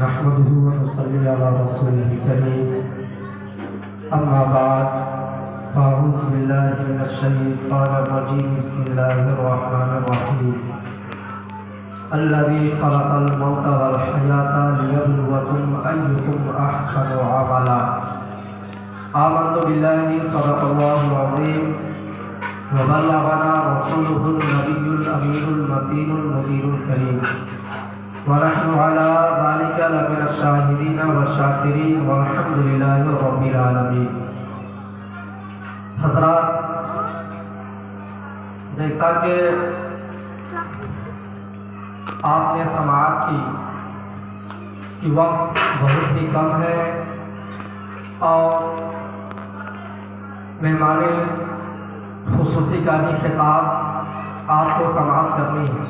نحمده ونصلي على رسوله الكريم أما بعد فأعوذ بالله من الشيطان الرجيم بسم الله الرحمن الرحيم الذي خلق الموت والحياة ليبلوكم أيكم أحسن عملا آمنت بالله صدق الله العظيم وبلغنا رسوله النبي الأمين المتين المبين الكريم ونحن على ذلك لمن الشاهدين والشاكرين والحمد لله رب العالمين۔ حضرات، جیسا کہ آپ نے سماعت کی کہ وقت بہت ہی کم ہے اور مہمان خصوصی کا بھی خطاب آپ کو سماعت کرنی ہے،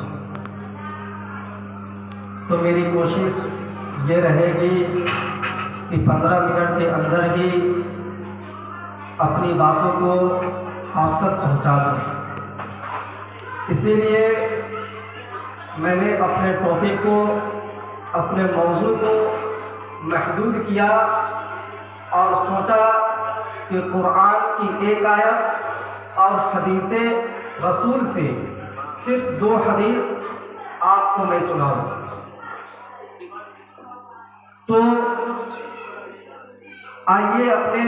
تو میری کوشش یہ رہے گی کہ 15 منٹ کے اندر ہی اپنی باتوں کو آپ تک پہنچا دوں۔ اسی لیے میں نے اپنے ٹاپک کو، اپنے موضوع کو محدود کیا اور سوچا کہ قرآن کی ایک آیت اور حدیث رسول سے صرف 2 حدیث آپ کو میں سناؤں۔ تو آئیے اپنے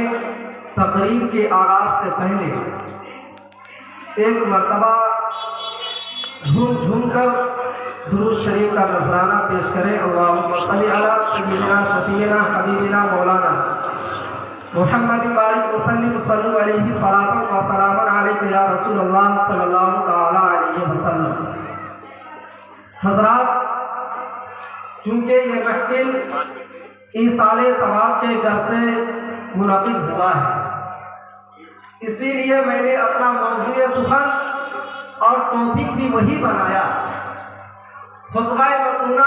تقریر کے آغاز سے پہلے ایک مرتبہ جھوم جھوم کر درود شریف کا نذرانہ پیش کریں۔ اللہم صلی علی سیدنا شفیعنا حبیبنا مولانا محمد بارک وسلم صلو علیہ صلاۃ و سلام علیک یا رسول اللہ صلی اللہ تعالی علیہ وسلم۔ حضرات، چونکہ یہ محفل ایصال ثواب کے گھر سے منعقد ہوا ہے، اسی لیے میں نے اپنا موضوع سخن اور ٹاپک بھی وہی بنایا۔ خطبہ مسنونہ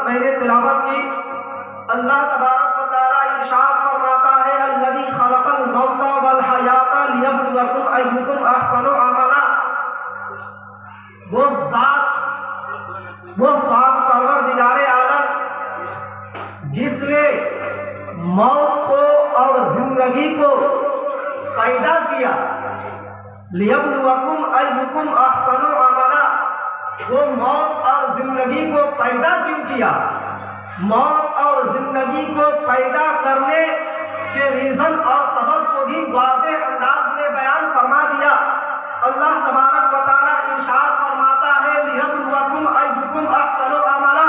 میں نے تلاوت کی، اللہ تبارک و تعالی ارشاد فرماتا ہے الذی خلق الموت والحیات لیبلوکم ایکم احسن عملا۔ وہ ذات، وہ پاک پروردگار عالم جس نے موت کو اور زندگی کو پیدا کیا، لیبلوکم ایکم احسن عملا۔ وہ موت اور زندگی کو پیدا کیوں کیا؟ موت اور زندگی کو پیدا کرنے کے ریزن اور سبب کو بھی واضح انداز میں بیان فرما دیا۔ اللہ تبارک و تعالی ارشاد فرماتا ہے لیبلوکم ایکم احسن عملا۔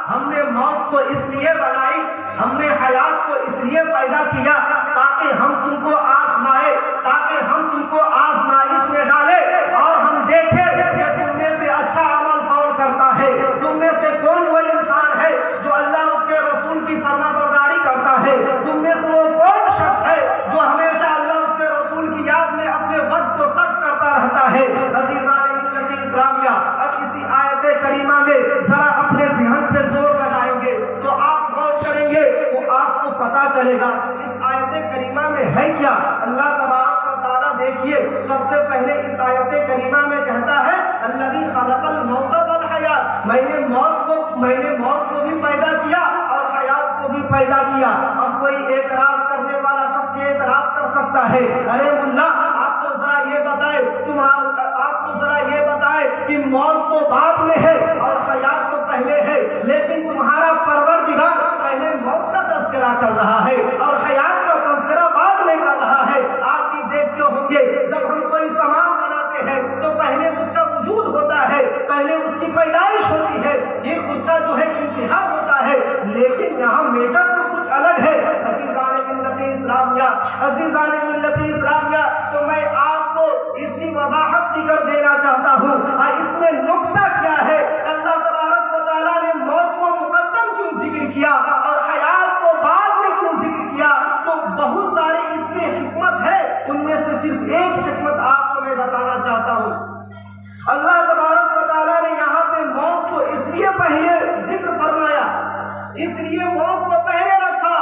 ہم نے موت کو اس لیے بنائی، ہم نے حیات کو اس لیے پیدا کیا تاکہ ہم تم کو آزمائے، تاکہ ہم تم کو آزمائش میں ڈالے اور ہم دیکھیں کہ تم میں سے اچھا عمل کون کرتا ہے، تم میں سے کون وہ انسان ہے جو اللہ اس کے رسول کی فرما برداری کرتا ہے، تم میں سے وہ کون شخص ہے جو ہمیشہ اللہ اس کے رسول کی یاد میں اپنے وقت کو صرف کرتا رہتا ہے۔ عزیزان ملت اسلامیہ، اب اسی آیت کریمہ میں ذرا اپنے ذہن پہ زور لگائیں گے تو آپ غور کریں گے تو آپ کو پتا چلے گا اس آیت کریمہ میں ہے کیا۔ اللہ تبارک و تعالیٰ دیکھیے، سب سے پہلے اس آیت کریمہ میں کہتا ہے الذی خلق الموت والحیات، میں نے موت کو بھی پیدا کیا اور حیات کو بھی پیدا کیا۔ اب کوئی اعتراض کرنے والا شخص یہ اعتراض کر سکتا ہے، ارے ملا آپ تو ذرا یہ بتائے کہ موت تو بعد میں ہے اور حیات تو پہلے ہے، لیکن تمہارا پروردگار پہلے موت کا تذکرہ کر رہا ہے اور حیات کا تذکرہ بعد میں کر رہا ہے۔ آپ بھی دیکھتے ہوں گے جب ہم کوئی سامان بناتے ہیں تو پہلے اس کا وجود ہوتا ہے، پہلے اس کی پیدائش ہوتی ہے، پھر اس کا جو ہے انتہا ہوتا ہے، لیکن یہاں میٹر تو کچھ الگ ہے۔ عزیزان ملت اسلامیہ، تو میں آپ کو اس کی وضاحت بھی کر دینا چاہتا ہوں۔ اس میں نقطہ کیا ہے؟ اللہ تبارک و تعالیٰ نے موت کو مقدم کیوں ذکر کیا اور حیات کو بعد میں کیوں ذکر کیا؟ تو بہت سارے اس میں حکمت ہے، ان میں سے صرف ایک حکمت آپ کو میں بتانا چاہتا ہوں۔ اللہ تبارک و تعالیٰ نے یہاں پہ موت کو اس لیے پہلے ذکر فرمایا، اس لیے موت کو پہلے رکھا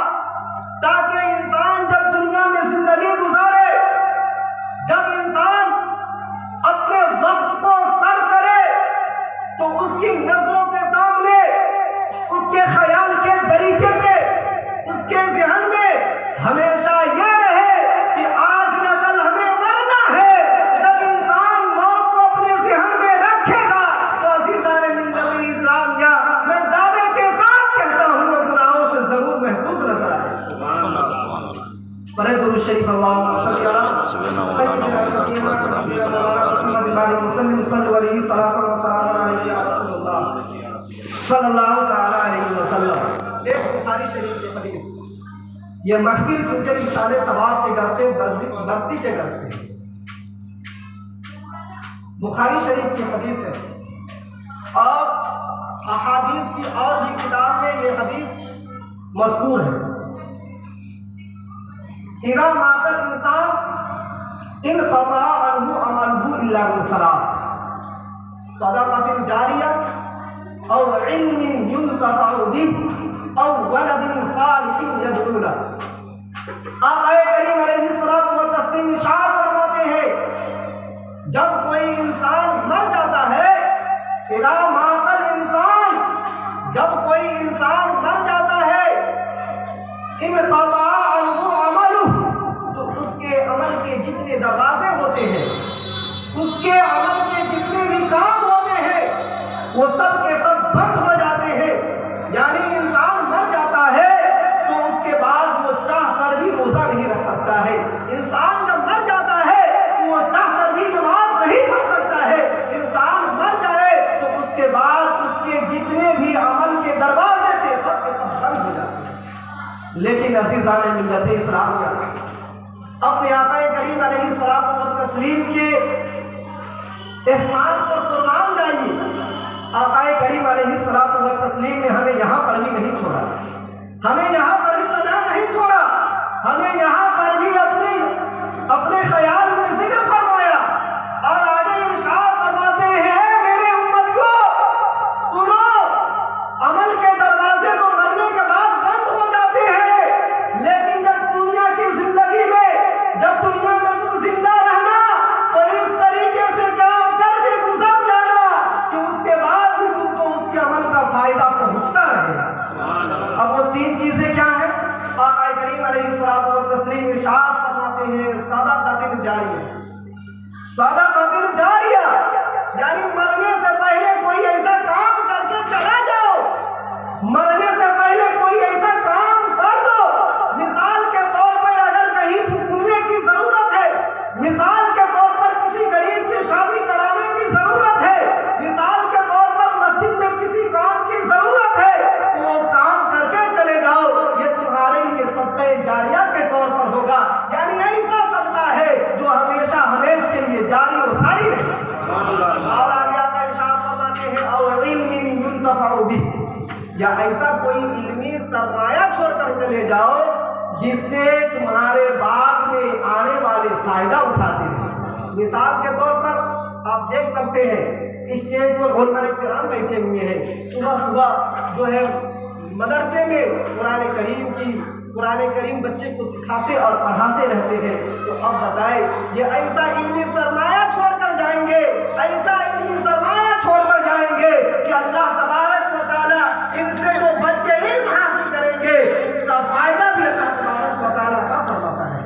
تاکہ انسان جب دنیا میں زندگی گزارے، جب انسان اپنے وقت کو سر کرے تو کی نظروں کے سامنے، اس کے خیال کے دریچے میں، اس کے ذہن میں ہمیشہ یہ رہے کہ آج نہ کل ہمیں مرنا ہے۔ جب انسان موت کو اپنے ذہن میں رکھے گا تو عزیزان ملت اسلامیہ، میں دعوے کے ساتھ کہتا ہوں وہ گناہوں سے ضرور محفوظ نظر آئے۔ پڑھے درود شریف اللہم صلی علی سیدنا محمد صلی اللہ تعالی علیہ وسلم۔ ایک بخاری شریف کی حدیث، یہ محفل چونکہ مثال ثواب کے گھر سے برسی کے گھر سے بخاری شریف کی حدیث ہے، اور احادیث کی اور بھی کتاب میں یہ حدیث مذکور ہے۔ اذا مات الانسان انقطع عنه عمله الا من ثلاث، صدقۃ جاریہ او علم ينتفع به او ولد صالح يدعو له۔ آقا کریم علیہ الصلوۃ والتسلیم ارشاد فرماتے ہیں جب کوئی انسان مر جاتا ہے، اذا مات الانسان، جب کوئی انسان مر جاتا ہے، انقطع عنه عمله، تو اس کے عمل کے جتنے دروازے ہوتے ہیں، اس کے عمل کے جتنے بھی کام ہوتے ہیں، وہ سب کے سب بند ہو جاتے ہیں۔ یعنی انسان مر جاتا ہے تو اس کے بعد وہ چاہ کر بھی روزہ نہیں رکھ سکتا ہے، انسان جب مر جاتا ہے تو وہ چاہ کر بھی نماز نہیں پڑھ سکتا ہے، انسان مر جائے تو اس کے بعد اس کے جتنے بھی عمل کے دروازے تھے سب کے سب بند ہو جاتے ہیں۔ لیکن عزیزان ملت اسلامیہ، اپنے آقا کریم علیہ الصلوۃ والتسلیم کے احسان پر قربان جائیے۔ آقا کریم علیہ الصلوۃ والتسلیم نے ہمیں یہاں پر بھی نہیں چھوڑا، ہمیں یہاں پر بھی تنہا نہیں چھوڑا، ہمیں یہاں پر بھی اپنے خیال میں ذکر فرمایا، اور آگے ارشاد فرماتے ہیں میرے امتیوں سنو، عمل کے دروازے تو مرنے کے بعد بند ہو جاتے ہیں، لیکن جب دنیا کی زندگی میں، جب دنیا میں تم زندہ رہنا تو اس طریقے سے کام کر کے گزر جانا کہ اس کے بعد بھی تم کو اس کے عمل کا فائدہ پہنچتا رہے گا۔ اب وہ تین چیزیں کیا ہیں؟ آقا کریم علیہ الصلوۃ والتسلیم ارشاد فرماتے ہیں صدقۃ جاریہ، صدقۃ جاریہ، یعنی مرنے سے پہلے کوئی ایسا کام کر کے چلا جاؤ، مرنے سے پہلے کوئی ایسا کام کر دو۔ مثال کے طور پر اگر کہیں گھومنے کی ضرورت ہے، مثال کے طور پر کسی غریب کی شادی کرانے کی ضرورت ہے، مثال کے طور پر مسجد میں کسی کام کی ضرورت ہے، تو وہ کام کر کے چلے جاؤ، یہ تمہارے لیے صدقہ جاریہ کے طور پر ہوگا، یعنی ایسا صدقہ ہے جو ہمیشہ ہمیشہ کے لیے جاری و ساری رہے۔ اور آگے آقا ارشاد فرماتے ہیں او علم ينتفع به، یا ایسا کوئی علمی سرمایہ چھوڑ کر چلے جاؤ جس سے تمہارے بعد میں آنے والے فائدہ اٹھاتے ہیں۔ مثال کے طور پر آپ دیکھ سکتے ہیں اسٹیج پر علماء کرام بیٹھے ہوئے ہیں، صبح صبح جو ہے مدرسے میں قرآن کریم بچے کو سکھاتے اور پڑھاتے رہتے ہیں، تو اب بتائیں یہ ایسا علمی سرمایہ چھوڑ کر جائیں گے، ایسا علمی سرمایہ چھوڑ کر جائیں گے کہ اللہ تبارک و تعالیٰ ان سے جو بچے علم حاصل کریں گے اس کا فائدہ بھی اللہ تبارک و تعالیٰ کا فرماتا ہے۔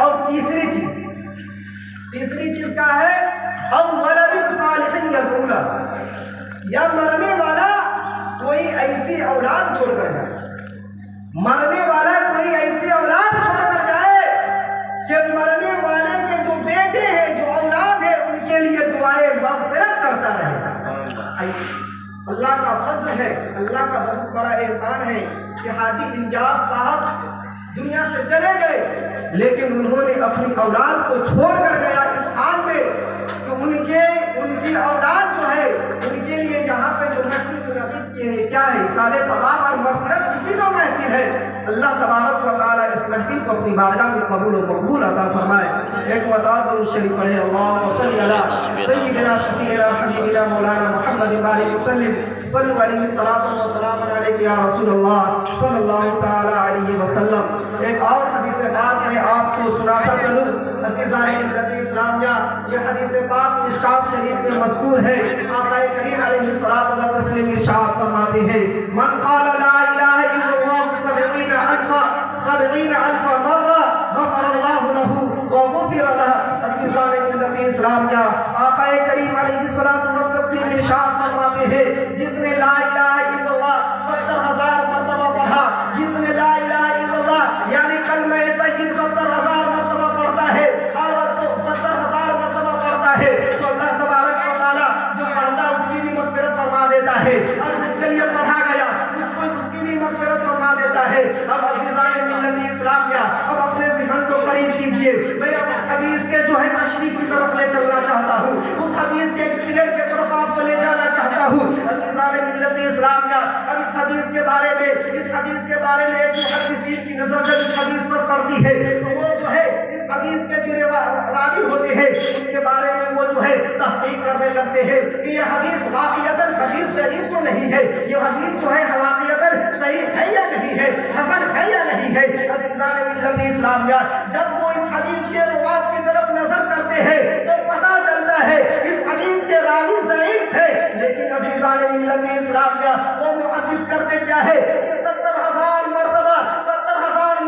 اور تیسری چیز کیا ہے؟ او ولد صالح يدعو له، یا مرنے والا کوئی ایسی اولاد چھوڑ کر جائے، مرنے والا کوئی ایسی اولاد چھوڑ کر جائے کہ مرنے والے کے جو بیٹے ہیں، جو اولاد ہے، ان کے لیے دعائیں مغفرت کرتا رہے۔ اللہ کا فضل ہے، اللہ کا بہت بڑا احسان ہے کہ حاجی الیاس صاحب دنیا سے چلے گئے، لیکن انہوں نے اپنی اولاد کو چھوڑ کر گیا اس حال میں کہ ان کی اولاد جو ہے ان کے لیے یہاں پہ جو محفل منعقد کیے ہیں کیا ہے؟ ایصال ثواب اور مغفرت کی جو محفل ہے، اللہ تبارک و تعالیٰ اس محفل کو اپنی بارگاہ میں قبول و مقبول عطا فرمائے۔ ایک مرتبہ درود شریف پڑھے، اللہم صلی علی سیدنا شفیعنا حبیبنا مولانا محمد وآلہ وسلم، صلو علیہ الصلاۃ والسلام علیک یا رسول اللہ صلی اللہ تعالی علیہ وسلم۔ ایک اور حدیث پاک میں آپ کو سناتا چلوں، عزیزان ملت اسلامیہ، یہ حدیث پاک مشکات شریف میں مذکور ہے۔ آقا کریم علیہ الصلوۃ والتسلیم ارشاد فرماتے ہیں من قال لا الہ الا اللہ 70,000 مرہ غفر اللہ لہ وغفر لہ۔ عزیزان ملت اسلامیہ، آقا کریم علیہ الصلوۃ والتسلیم ارشاد فرماتے ہیں جس نے لا الہ الا اللہ 70,000 مرتبہ پڑھا، جس نے لا الہ الا اللہ یعنی کلمہ طیب 70,000 مرتبہ پڑھتا ہے اور 70,000 مرتبہ پڑھتا ہے تو اللہ تبارک و تعالی جو پڑھتا ہے اس کی بھی مغفرت فرما دیتا ہے، اور جس کے لیے پڑھا گیا اس کی بھی مغفرت فرما دیتا ہے۔ اب عزیزان ملت اسلامیہ، اب اپنے ذہن کو قریب کیجئے، میں اس حدیث کے جو ہے تشریح کی طرف لے چلنا چاہتا ہوں، اس حدیث کے ایکسپلین کی طرف آپ کو لے جانا چاہتا ہوں۔ عزیزان ملت اسلامیہ، اب اس حدیث کے بارے میں ایک محدثین کی نظر جب اس حدیث پر پڑتی ہے تو وہ جو ہے اس حدیث کے جو راوی ہوتے ہیں ان کے بارے میں وہ جو ہے تحقیق کرنے لگتے ہیں کہ یہ حدیث واقعتاً حدیث ضعیف تو نہیں ہے، یہ حدیث جو ہے واقعتاً صحیح ہے یا نہیں ہے، حسن ہے یا نہیں ہے۔ عزیزان ملت اسلامیہ، جب وہ اس حدیث کے روات کی طرف نظر کرتے ہیں تو پتہ چلتا ہے اس حدیث کے راوی ضعیف ہے، لیکن عزیزان ملت اسلامیہ وہ محدث کرتے کیا ہے کہ 70,000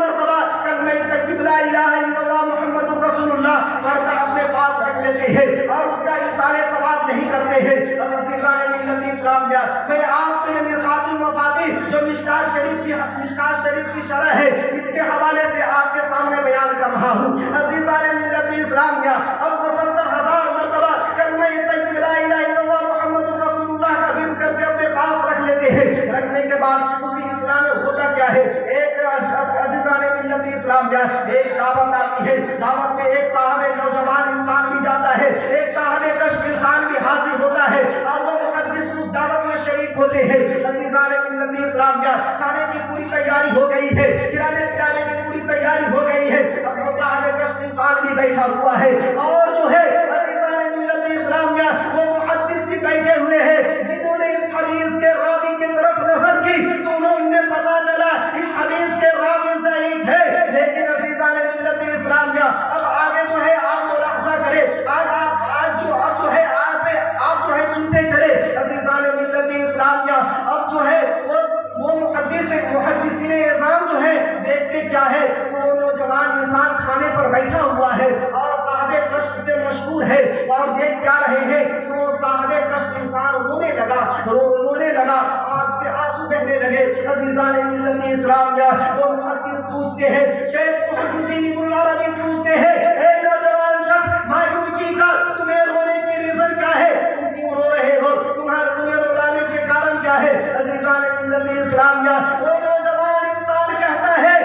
مرتبہ کلمہ طیب لا الہ الا اللہ محمد رسول اللہ پڑھ کر اپنے پاس رکھ لیتے ہیں اور اس کا ایصال ثواب نہیں کرتے ہیں۔ اب عزیزان ملت اسلامیہ، میں آپ کو یہ مرقات المفاتیح جو مشکات شریف کی شرح ہے اس کے حوالے سے آپ کے سامنے بیان کر رہا ہوں۔ عزیزان ملت اسلامیہ، اب وہ 70,000 مرتبہ کلمہ طیب لا الہ الا اللہ محمد رسول اللہ کا ورد کر کے اپنے پاس رکھ لیتے ہیں۔ رکھنے کے بعد اسی اسلام میں ہوتا کیا ہے، ایک عزیزان ملت اسلامیہ ایک دعوت آتی ہے، دعوت میں ایک صاحب نوجوان انسان بھی جاتا ہے، ایک صاحب کشف انسان بھی حاضر ہوتا ہے اور وہ محدث اس دعوت میں شریک ہوتے ہیں۔ عزیزان ملت اسلامیہ، کھانے کی پوری تیاری ہو گئی ہے، کھلانے پلانے کی پوری تیاری ہو گئی ہے، اب وہ صاحب کشف انسان بھی بیٹھا ہوا ہے اور جو ہے عزیزان ملت اسلامیہ وہ محدث بھی بیٹھے ہوئے ہیں جنہوں نے اس حدیث کے راوی کی طرف نظر کی تو انہیں پتا چلا اس حدیث کے راوی ضعیف ہے، لیکن عزیزان ملت اسلامیہ اب آگے جو ہے آپ ملاحظہ کریں، آپ جو ہے سنتے چلے۔ عزیزان ملت اسلامیہ، اب جو ہے وہ محدثین اعظام جو ہے دیکھتے کیا ہے تو وہ نوجوان انسان کھانے پر بیٹھا ہوا ہے اور صاحب کشف سے مشہور ہے اور دیکھ کیا رہے ہیں تو وہ صاحب کشف انسان رونے لگا، آنکھ سے آنسو بہنے لگے۔ عزیزان ملت اسلامیہ، وہ محدث پوچھتے ہیں، شیخ محی الدین ابن عربی پوچھتے ہیں، اے نوجوان شخص مایوبگی کا تمہیں رونے کی ریزن کیا ہے، تم کیوں رو رہے ہو، تمہیں رولانے کے کارن کیا ہے؟ عزیزان ملت اسلامیہ، وہ نوجوان انسان کہتا ہے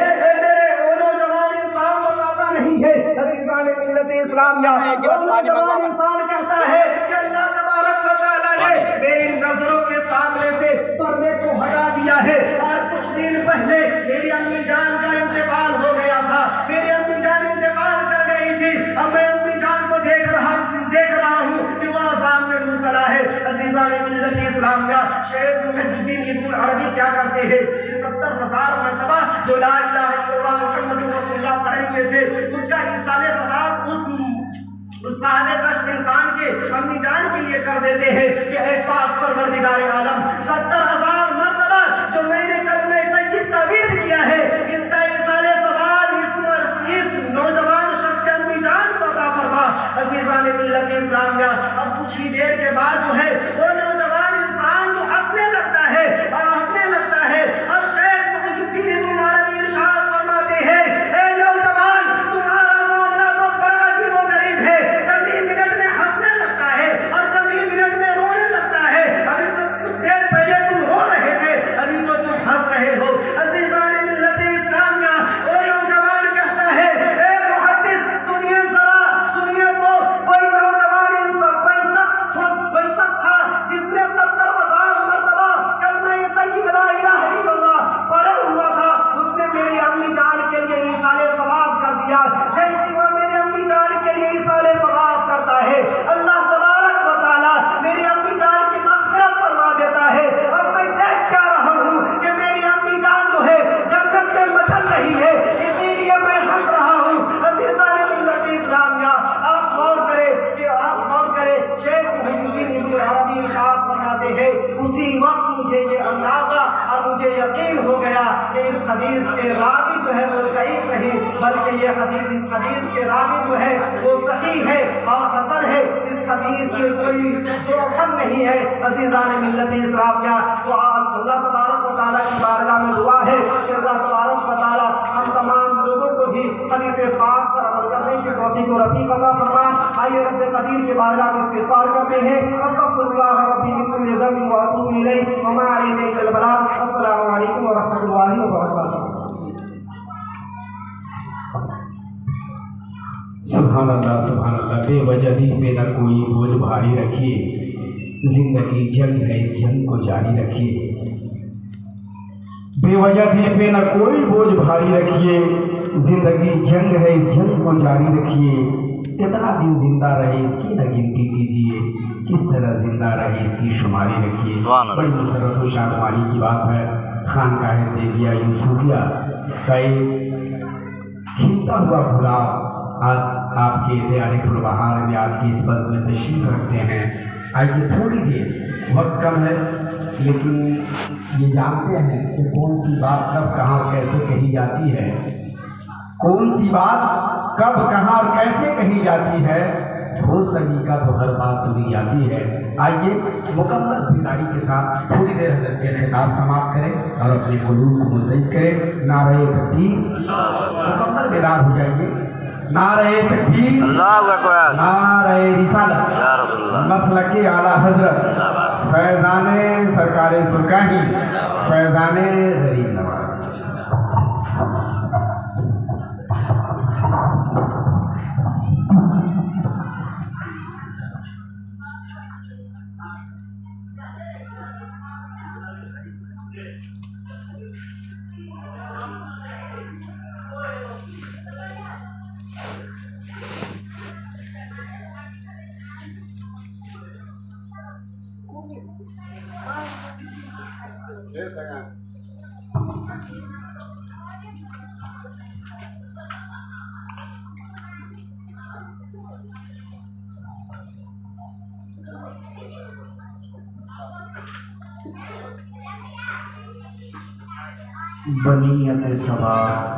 وہ نوجوان انسان بتاتا نہیں ہے۔ عزیزان ملت اسلامیہ، وہ نوجوان انسان کہتا ہے کہ اللہ تبارک و تعالیٰ نے میری نظروں کے سامنے سے پردے کو ہٹا دیا ہے اور کچھ دن پہلے میری امی جان کا انتقال ہو گیا تھا، میری امی جان انتقال کر گئی تھی، اب میں امی جان کو دیکھ رہا ہوں کہ وہ عذاب میں مبتلا ہے۔ عزیزان ملت اسلامیہ، شیخ محی الدین ابن عربی کیا کرتے ہیں کہ 70,000 مرتبہ جو لا الہ الا اللہ محمد رسول اللہ پڑھے ہوئے تھے اس کا ایصال ثواب اس صاحب کشف انسان کے امی جان کے لیے کر دیتے ہیں کہ اے پاک پروردگار عالم، 70,000 مرتبہ جو میں نے کلمہ طیب کا ورد کیا ہے اس کا ایصال ثواب اس نوجوان شخص کے امی جان کو عطا فرما۔ عزیزان ملت اسلامیہ، اب کچھ ہی دیر کے بعد جو ہے وہ نوجوان انسان جو ہنسنے لگتا ہے اور شیخ محی الدین ابن عربی ارشاد فرماتے ہیں، اے نوجوان، تمہارا معاملہ تو بڑا عجیب و غریب ہے، چند ہی منٹ میں ہنسنے لگتا ہے اور چند ہی منٹ میں رونے لگتا ہے، ابھی تو کچھ دیر پہلے تم رو رہے تھے، ابھی تو تم ہنس رہے ہو۔ عزیزان ملت اسلامیہ، وہ نوجوان کہتا ہے، اے محدث سنیے ذرا، سنیے تو کوئی نوجوان انسان کوئی شخص تھا جس بعد مجھے یہ اندازہ اور مجھے یقین ہو گیا کہ اس حدیث کے راوی جو ہے وہ ضعیف نہیں، بلکہ یہ اس حدیث کے راوی جو ہے وہ صحیح ہے اور حسن ہے، اس حدیث میں کوئی ضعف نہیں ہے۔ عزیزان ملت اسلام کیا تو اللہ تبارک و تعالیٰ کی بارگاہ میں دعا ہے کہ اللہ تبارک و تعالیٰ ہم تمام لوگوں کو بھی حدیث پاک پر عمل کرنے کی توفیق و رفیق عطا فرمائے۔ آئیے رب قدیر کے بارگاہ میں استغفار کرتے ہیں۔ استغفر اللہ ربی من کل ذنب واتوب الیہ وما علینا الا البلاغ۔ السلام علیکم ورحمۃ اللہ وبرکاتہ۔ سبحان اللہ، بے وجہ دل پہ نہ کوئی بوجھ بھاری رکھیے، زندگی جنگ ہے اس جنگ کو جاری رکھیے۔ بے وجہ دل پہ نہ کوئی بوجھ بھاری رکھیے، زندگی جنگ ہے اس جنگ کو جاری رکھیے۔ کتنا دن زندہ رہے اس کی نہ گنتی کیجیے، کس طرح زندہ رہے اس کی شماری رکھیے۔ بڑی مسرت و شادمانی کی بات ہے، خانقاہ دیگیہ یوسفیہ کا ایک کھلتا ہوا گلاب آج آپ کے دیار پربہار میں آج کی اس بزم میں تشریف رکھتے ہیں۔ آئیے تھوڑی دیر، وقت کم ہے لیکن یہ جانتے ہیں کہ کون سی بات کب کہاں اور کیسے کہی جاتی ہے، کون سی بات کب کہاں اور کیسے کہی جاتی ہے۔ ہو سبھی کا تو ہر بات سنی جاتی ہے۔ آئیے مکمل بیداری کے ساتھ تھوڑی دیر حضرت کے خطاب سماعت کریں اور اپنے قلوب کو مزدحم کریں۔ نعرہ تکبیر، مکمل بیدار ہو جائیے۔ نعرہ تکبیر، اللہ اکبر، نعرہ رسالت، یا رسول اللہ، مسلک اعلیٰ حضرت فیضان سرکار سرکاہی، فیضان غریب نواز۔ بنیت سوار